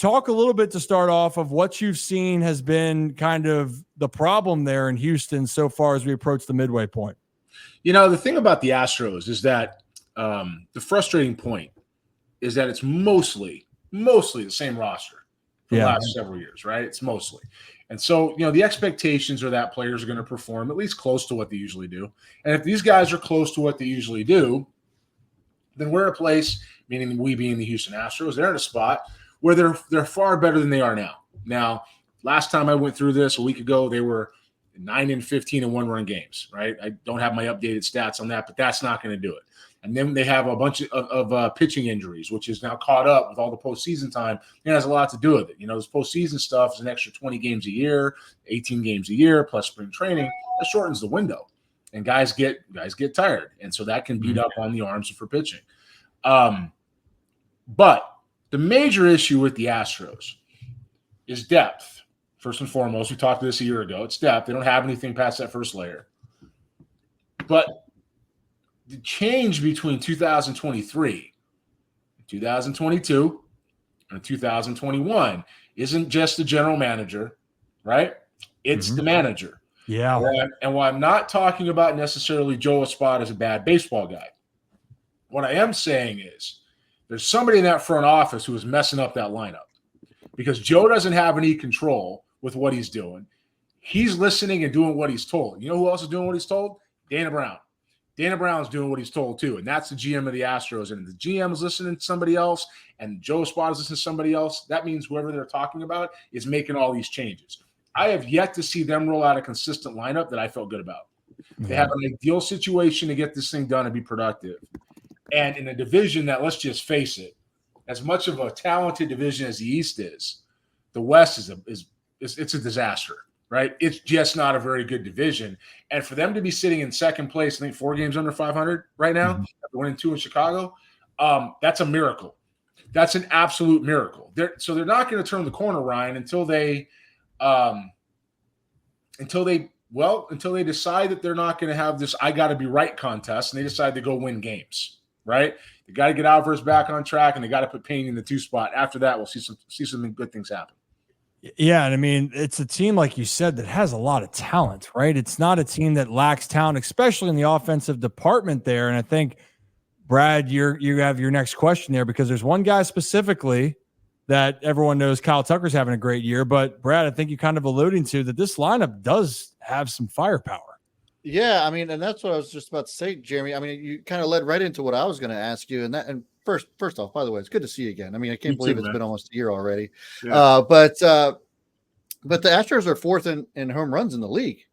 talk a little bit to start off of what you've seen has been kind of the problem there in Houston so far as we approach the midway point. The thing about the Astros is that the frustrating point is that it's mostly the same roster for the last several years, right? It's mostly. And so, the expectations are that players are going to perform at least close to what they usually do. And if these guys are close to what they usually do, then we're in a place, meaning we being the Houston Astros, they're in a spot where they're far better than they are now. Now, last time I went through this a week ago, they were 9-15 in one-run games, right? I don't have my updated stats on that, but that's not going to do it. And then they have a bunch of pitching injuries, which is now caught up with all the postseason time. It has a lot to do with it. This postseason stuff is an extra 20 games a year, 18 games a year, plus spring training. That shortens the window, and guys get tired, and so that can beat up on the arms for pitching. But the major issue with the Astros is depth. First and foremost, we talked to this a year ago. It's depth. They don't have anything past that first layer. But the change between 2023, 2022, and 2021 isn't just the general manager, right? It's the manager. Yeah. And while I'm not talking about necessarily Joe Espada as a bad baseball guy, what I am saying is there's somebody in that front office who is messing up that lineup because Joe doesn't have any control with what he's doing. He's listening and doing what he's told. You know who else is doing what he's told? Dana Brown. Dana Brown's doing what he's told too, and that's the GM of the Astros. And if the GM is listening to somebody else and Joe Espada is listening to somebody else, that means whoever they're talking about is making all these changes. I have yet to see them roll out a consistent lineup that I felt good about. They have an ideal situation to get this thing done and be productive. And in a division that, let's just face it, as much of a talented division as the East is, the West is a disaster. Right? It's just not a very good division. And for them to be sitting in second place, I think 4 games under 500 right now, after winning 2 in Chicago, that's a miracle. That's an absolute miracle. So they're not going to turn the corner, Ryan, until they decide that they're not going to have this I got to be right contest, and they decide to go win games, right? They got to get Alvarez back on track, and they got to put Payne in the 2 spot. After that, we'll see some good things happen. Yeah, and I mean, it's a team, like you said, that has a lot of talent, right? It's not a team that lacks talent, especially in the offensive department there. And I think, Brad, you have your next question there because there's one guy specifically that everyone knows Kyle Tucker's having a great year. But, Brad, I think you kind of alluding to that this lineup does have some firepower. Yeah, I mean, and that's what I was just about to say, Jeremy. I mean, you kind of led right into what I was going to ask you. And first off, by the way, it's good to see you again. I mean, I can't believe it's been almost a year already. Yeah. But the Astros are 4th in home runs in the league.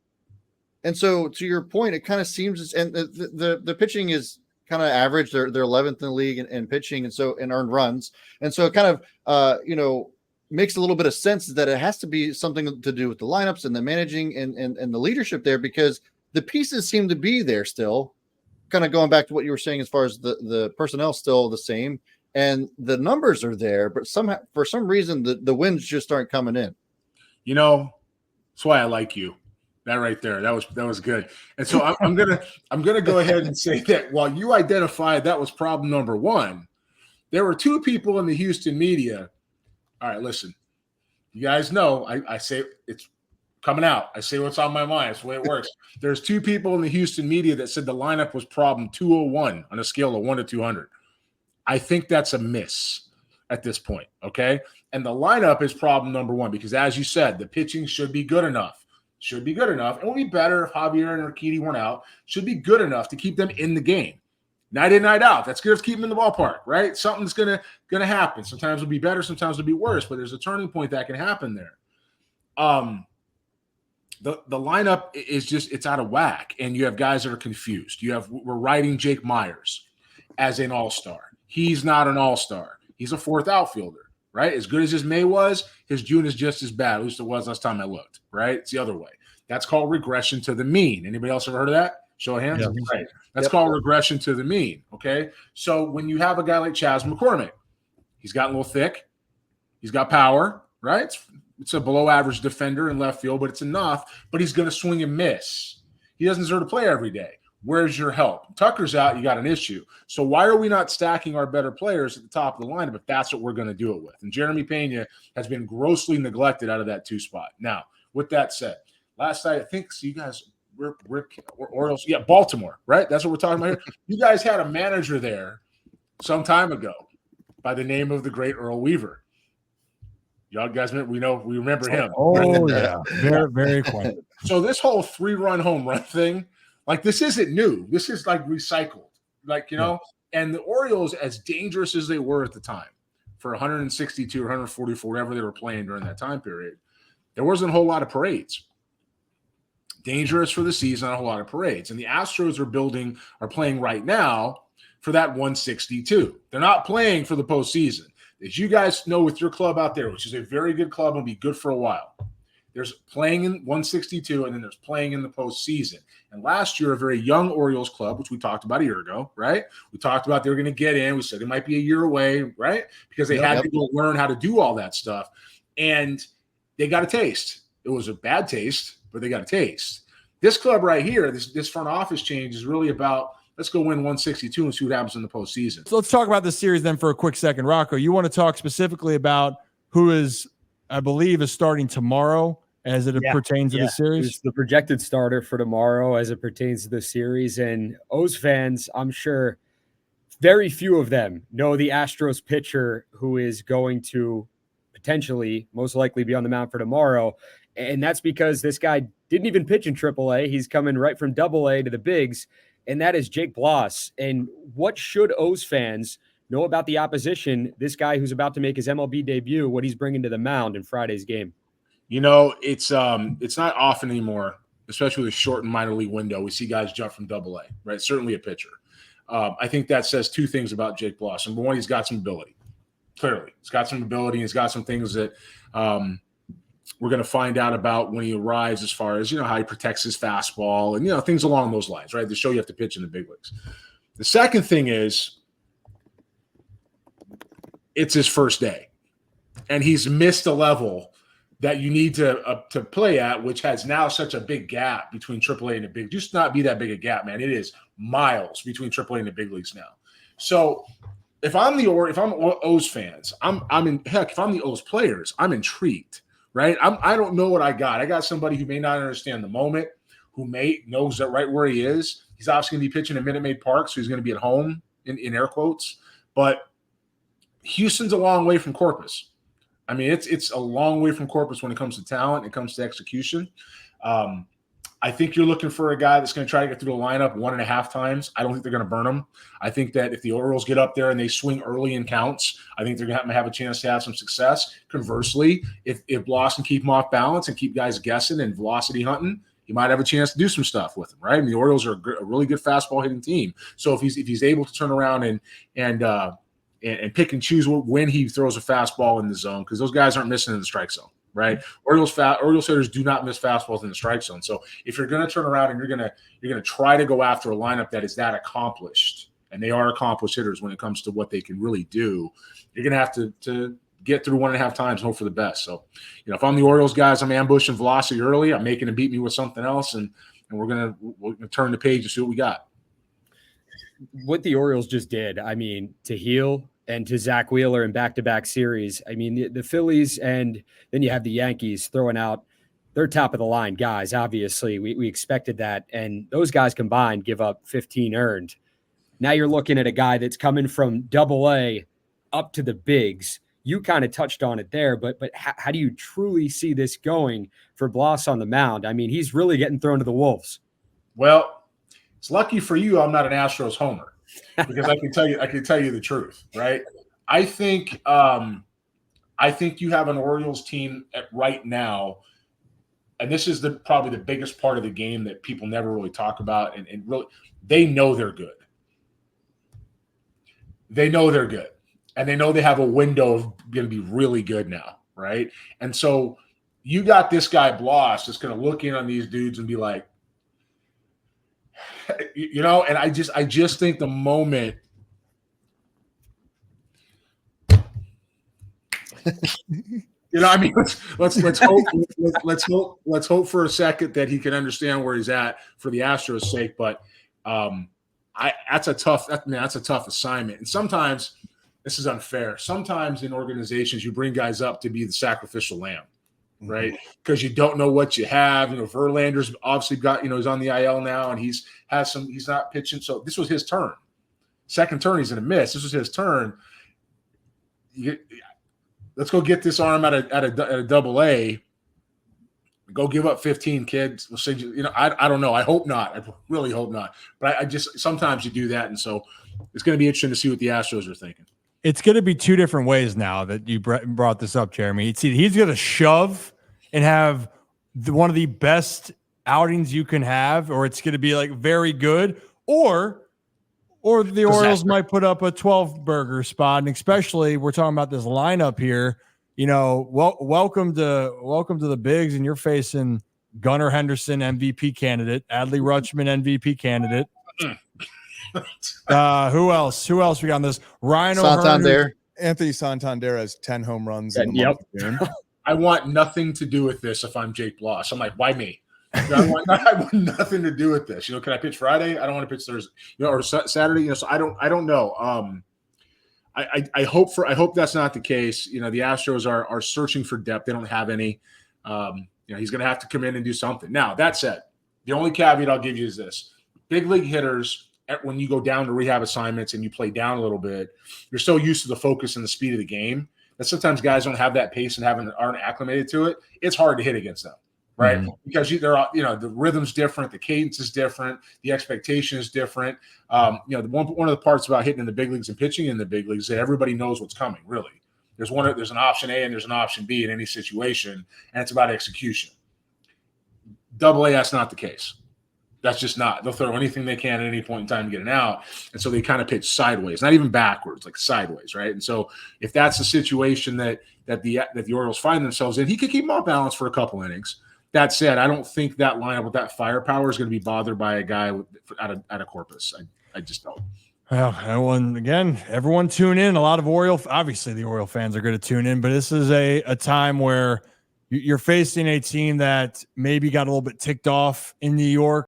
And so to your point, it kind of seems, and the pitching is kind of average. They're 11th in the league in pitching and earned runs. And so it kind of, makes a little bit of sense that it has to be something to do with the lineups and the managing and the leadership there, because the pieces seem to be there still. Kind of going back to what you were saying as far as the personnel still the same and the numbers are there, but for some reason the wins just aren't coming in. That's why I like you. That right there, that was good. And so I'm gonna go ahead and say that while you identified that was problem number 1, there were 2 people in the Houston media. All right, listen, you guys know I say it's coming out. I say what's on my mind. That's the way it works. There's 2 people in the Houston media that said the lineup was problem 201 on a scale of 1 to 200. I think that's a miss at this point, okay? And the lineup is problem number 1 because, as you said, the pitching should be good enough. Should be good enough. It would be better if Javier and Urquidy weren't out. Should be good enough to keep them in the game. Night in, night out. That's good to keep them in the ballpark, right? Something's gonna happen. Sometimes it'll be better, sometimes it'll be worse, but there's a turning point that can happen there. The lineup is just, it's out of whack, and you have guys that are confused. We're writing Jake Myers as an all-star. He's not an all-star. He's a 4th outfielder, right? As good as his May was, his June is just as bad. At least it was last time I looked, right? It's the other way. That's called regression to the mean. Anybody else ever heard of that? Show of hands? Yeah. Right. That's called regression to the mean, okay? So when you have a guy like Chas McCormick, he's got a little thick. He's got power, right? It's a below-average defender in left field, but it's enough. But he's going to swing and miss. He doesn't deserve to play every day. Where's your help? Tucker's out, you got an issue. So why are we not stacking our better players at the top of the lineup if that's what we're going to do it with? And Jeremy Pena has been grossly neglected out of that 2 spot. Now, with that said, last night, I think, so you guys, Ripken, Orioles, Baltimore, right? That's what we're talking about here. You guys had a manager there some time ago by the name of the great Earl Weaver. Y'all guys, we remember him. Oh, yeah. Very, very quiet. So this whole 3-run home run thing, like, this isn't new. This is like recycled, like, and the Orioles, as dangerous as they were at the time for 162 or 144, whatever they were playing during that time period, there wasn't a whole lot of parades. Dangerous for the season, a whole lot of parades. And the Astros are playing right now for that 162. They're not playing for the postseason. As you guys know with your club out there, which is a very good club and will be good for a while, there's playing in 162, and then there's playing in the postseason. And last year, a very young Orioles club, which we talked about a year ago, right? We talked about they were going to get in. We said it might be a year away, right? Because they had to go learn how to do all that stuff. And they got a taste. It was a bad taste, but they got a taste. This club right here, this front office change is really about, let's go win 162 and see what happens in the postseason. So let's talk about this series then for a quick second. Rocco, you want to talk specifically about who is, I believe, is starting tomorrow as it pertains to the series? Who's the projected starter for tomorrow as it pertains to the series. And O's fans, I'm sure very few of them know the Astros pitcher who is going to potentially most likely be on the mound for tomorrow. And that's because this guy didn't even pitch in AAA. He's coming right from AA to the bigs, and that is Jake Bloss. And what should O's fans know about the opposition, this guy who's about to make his MLB debut, what he's bringing to the mound in Friday's game? It's not often anymore, especially with a shortened minor league window. We see guys jump from AA, right? Certainly a pitcher. I think that says 2 things about Jake Bloss. Number one, he's got some ability. Clearly, he's got some ability. He's got some things that we're going to find out about when he arrives, as far as how he protects his fastball and things along those lines, right? The show you have to pitch in the big leagues. The second thing is, it's his first day, and he's missed a level that you need to play at, which has now such a big gap between AAA and the big. Just not be that big a gap, man. It is miles between AAA and the big leagues now. So if I'm O's fans, if I'm the O's players, I'm intrigued, right? I don't know what I got. I got somebody who may not understand the moment, who knows that right where he is. He's obviously going to be pitching at Minute Maid Park, so he's going to be at home in air quotes. But Houston's a long way from Corpus. I mean, it's a long way from Corpus when it comes to talent, it comes to execution. I think you're looking for a guy that's going to try to get through the lineup 1.5 times. I don't think they're going to burn him. I think that if the Orioles get up there and they swing early in counts, I think they're going to have a chance to have some success. Conversely, if Bloss can keep him off balance and keep guys guessing and velocity hunting, he might have a chance to do some stuff with him, right? I mean, the Orioles are a really good fastball hitting team. So if he's able to turn around and pick and choose when he throws a fastball in the zone, because those guys aren't missing in the strike zone, right? Orioles hitters do not miss fastballs in the strike zone. So if you're going to turn around and you're going to try to go after a lineup that is that accomplished, and they are accomplished hitters when it comes to what they can really do, you're going to have to get through 1.5 times and hope for the best. So, if I'm the Orioles guys, I'm ambushing velocity early. I'm making them beat me with something else, and we're going to turn the page and see what we got. What the Orioles just did, I mean, to Heel and to Zach Wheeler in back-to-back series, I mean, the Phillies and then you have the Yankees throwing out their top-of-the-line guys. Obviously, we expected that, and those guys combined give up 15 earned. Now you're looking at a guy that's coming from AA up to the bigs. You kind of touched on it there, but how do you truly see this going for Bloss on the mound? I mean, he's really getting thrown to the wolves. Well, it's lucky for you I'm not an Astros homer, because I can tell you the truth, right? I think you have an Orioles team right now, and this is probably the biggest part of the game that people never really talk about, and really they know they're good. They know they're good, and they know they have a window of going to be really good now, right? And so you got this guy Bloss that's going to look in on these dudes and be like, and I just think the moment I mean, let's hope for a second that he can understand where he's at for the Astros' sake. But That's a tough assignment. And sometimes this is unfair. Sometimes in organizations, you bring guys up to be the sacrificial lamb, right? Because you don't know what you have. Verlander's obviously got, he's on the IL now, and he's not pitching. So this was his turn. Second turn, he's going to miss. This was his turn. Let's go get this arm at a double A. Go give up 15 kids. We'll send you. I don't know. I hope not. I really hope not. But I just sometimes you do that, and so it's going to be interesting to see what the Astros are thinking. It's going to be two different ways now that you brought this up, Jeremy. It's either he's going to shove and have one of the best outings you can have, or it's going to be like very good, or the Orioles might put up a 12-burger spot, and especially we're talking about this lineup here. Welcome to the bigs, and you're facing Gunnar Henderson, MVP candidate, Adley Rutschman, MVP candidate. Who else? We got on this? Ryan O'Hearn. Anthony Santander has 10 home runs in the month of June. I want nothing to do with this if I'm Jake Bloss. I'm like, why me? I want nothing to do with this. Can I pitch Friday? I don't want to pitch Thursday, or Saturday. So I don't know. I hope that's not the case. The Astros are searching for depth. They don't have any. He's going to have to come in and do something. Now, that said, the only caveat I'll give you is this: big league hitters, when you go down to rehab assignments and you play down a little bit, you're so used to the focus and the speed of the game that sometimes guys don't have that pace and aren't acclimated to it. It's hard to hit against them. Right. Mm-hmm. Because the rhythm's different, the cadence is different, the expectation is different. One of the parts about hitting in the big leagues and pitching in the big leagues is that everybody knows what's coming, really. There's an option A and there's an option B in any situation, and it's about execution. Double A, that's not the case. That's just not. They'll throw anything they can at any point in time to get an out. And so they kind of pitch sideways, not even backwards, like sideways, right? And so if that's the situation that the Orioles find themselves in, he could keep them off balance for a couple innings. That said, I don't think that lineup with that firepower is going to be bothered by a guy out of Corpus. I just don't. Well, everyone tune in. A lot of obviously the Oriole fans are going to tune in, but this is a time where you're facing a team that maybe got a little bit ticked off in New York.